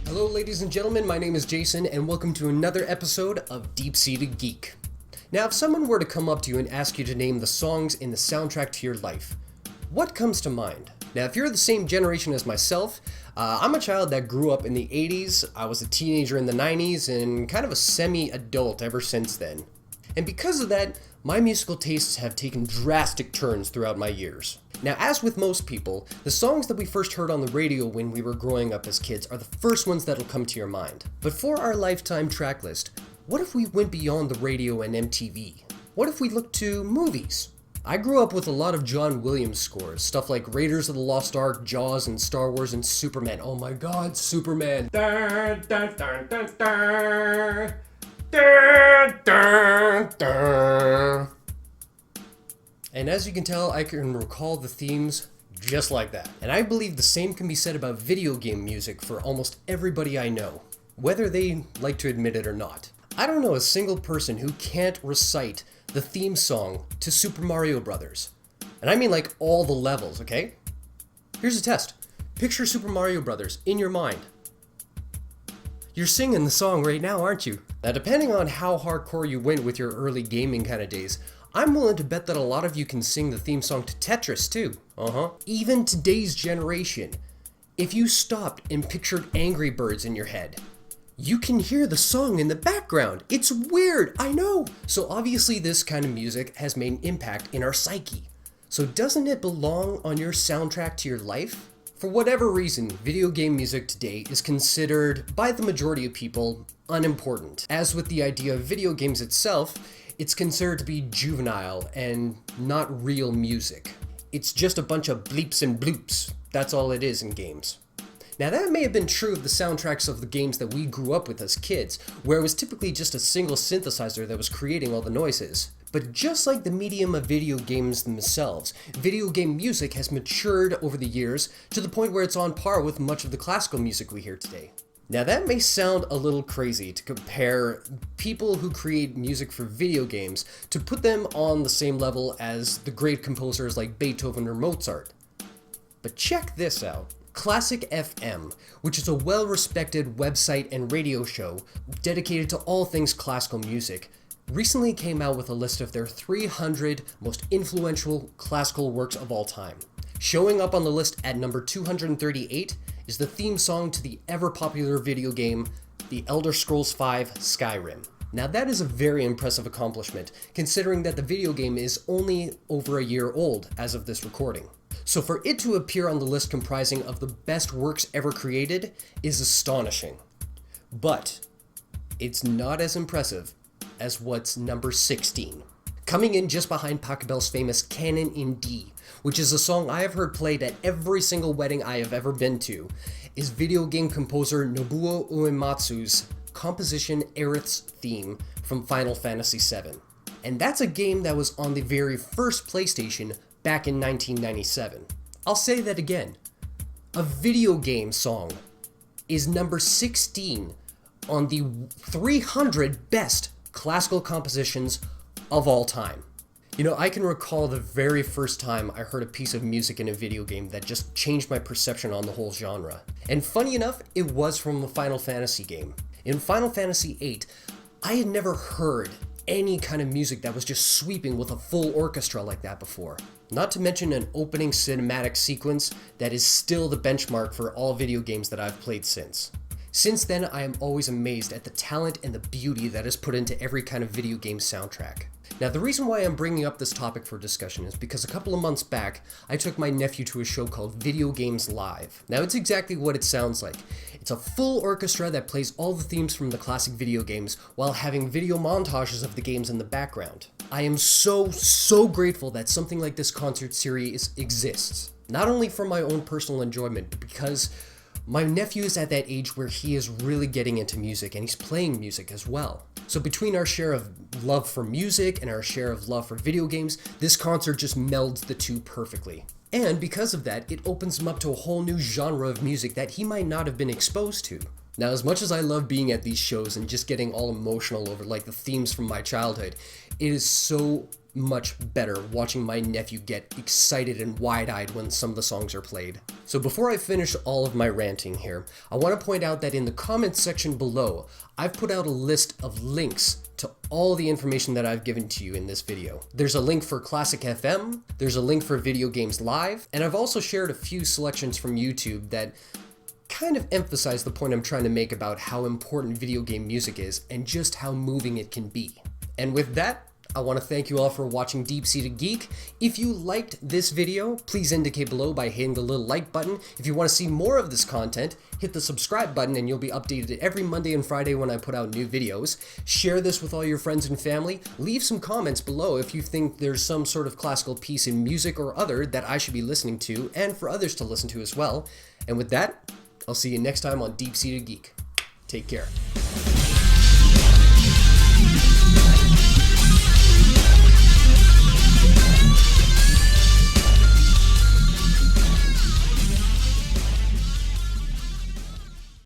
Hello ladies and gentlemen, my name is Jason and welcome to another episode of DeepSeededGeek. Now if someone were to come up to you and ask you to name the songs in the soundtrack to your life, what comes to mind? Now if you're the same generation as myself, I'm a child that grew up in the 80s, I was a teenager in the 90s, and kind of a semi-adult ever since then. And because of that, my musical tastes have taken drastic turns throughout my years. Now, as with most people, the songs that we first heard on the radio when we were growing up as kids are the first ones that'll come to your mind. But for our lifetime track list, what if we went beyond the radio and MTV? What if we looked to movies? I grew up with a lot of John Williams scores, stuff like Raiders of the Lost Ark, Jaws, and Star Wars, and Superman. Oh my god, Superman. Dun, dun, dun, dun, dun. Dun, dun, dun. And as you can tell, I can recall the themes just like that. And I believe the same can be said about video game music for almost everybody I know, whether they like to admit it or not. I don't know a single person who can't recite the theme song to Super Mario Bros. And I mean like all the levels, okay? Here's a test. Picture Super Mario Bros. In your mind. You're singing the song right now, aren't you? Now depending on how hardcore you went with your early gaming kind of days, I'm willing to bet that a lot of you can sing the theme song to Tetris too. Even today's generation, if you stopped and pictured Angry Birds in your head, you can hear the song in the background. It's weird, I know. So obviously this kind of music has made an impact in our psyche. So doesn't it belong on your soundtrack to your life? For whatever reason, video game music today is considered, by the majority of people, unimportant. As with the idea of video games itself, it's considered to be juvenile and not real music. It's just a bunch of bleeps and bloops. That's all it is in games. Now that may have been true of the soundtracks of the games that we grew up with as kids, where it was typically just a single synthesizer that was creating all the noises. But just like the medium of video games themselves, video game music has matured over the years to the point where it's on par with much of the classical music we hear today. Now that may sound a little crazy to compare people who create music for video games to put them on the same level as the great composers like Beethoven or Mozart. But check this out. Classic FM, which is a well-respected website and radio show dedicated to all things classical music, recently came out with a list of their 300 most influential classical works of all time. Showing up on the list at number 238 is the theme song to the ever-popular video game, The Elder Scrolls V Skyrim. Now that is a very impressive accomplishment, considering that the video game is only over a year old as of this recording. So for it to appear on the list comprising of the best works ever created is astonishing. But it's not as impressive as what's number 16. Coming in just behind Pachelbel's famous Canon in D, which is a song I have heard played at every single wedding I have ever been to, is video game composer Nobuo Uematsu's composition Aerith's theme from Final Fantasy VII. And that's a game that was on the very first PlayStation back in 1997. I'll say that again. A video game song is number 16 on the 300 best classical compositions of all time. You know, I can recall the very first time I heard a piece of music in a video game that just changed my perception on the whole genre. And funny enough, it was from a Final Fantasy game. In Final Fantasy VIII, I had never heard any kind of music that was just sweeping with a full orchestra like that before. Not to mention an opening cinematic sequence that is still the benchmark for all video games that I've played since. Since then, I am always amazed at the talent and the beauty that is put into every kind of video game soundtrack. Now, the reason why I'm bringing up this topic for discussion is because a couple of months back, I took my nephew to a show called Video Games Live. Now, it's exactly what it sounds like. It's a full orchestra that plays all the themes from the classic video games while having video montages of the games in the background. I am so grateful that something like this concert series exists. Not only for my own personal enjoyment, but because my nephew is at that age where he is really getting into music and he's playing music as well. So between our share of love for music and our share of love for video games, this concert just melds the two perfectly. And because of that, it opens him up to a whole new genre of music that he might not have been exposed to. Now, as much as I love being at these shows and just getting all emotional over like the themes from my childhood, it is so much better watching my nephew get excited and wide-eyed when some of the songs are played. So before I finish all of my ranting here, I want to point out that in the comments section below, I've put out a list of links to all the information that I've given to you in this video. There's a link for Classic FM, there's a link for Video Games Live, and I've also shared a few selections from YouTube that kind of emphasize the point I'm trying to make about how important video game music is and just how moving it can be. And with that, I want to thank you all for watching Deep-Seeded Geek. If you liked this video, please indicate below by hitting the little like button. If you want to see more of this content, hit the subscribe button and you'll be updated every Monday and Friday when I put out new videos. Share this with all your friends and family. Leave some comments below if you think there's some sort of classical piece in music or other that I should be listening to and for others to listen to as well. And with that, I'll see you next time on Deep-Seeded Geek. Take care.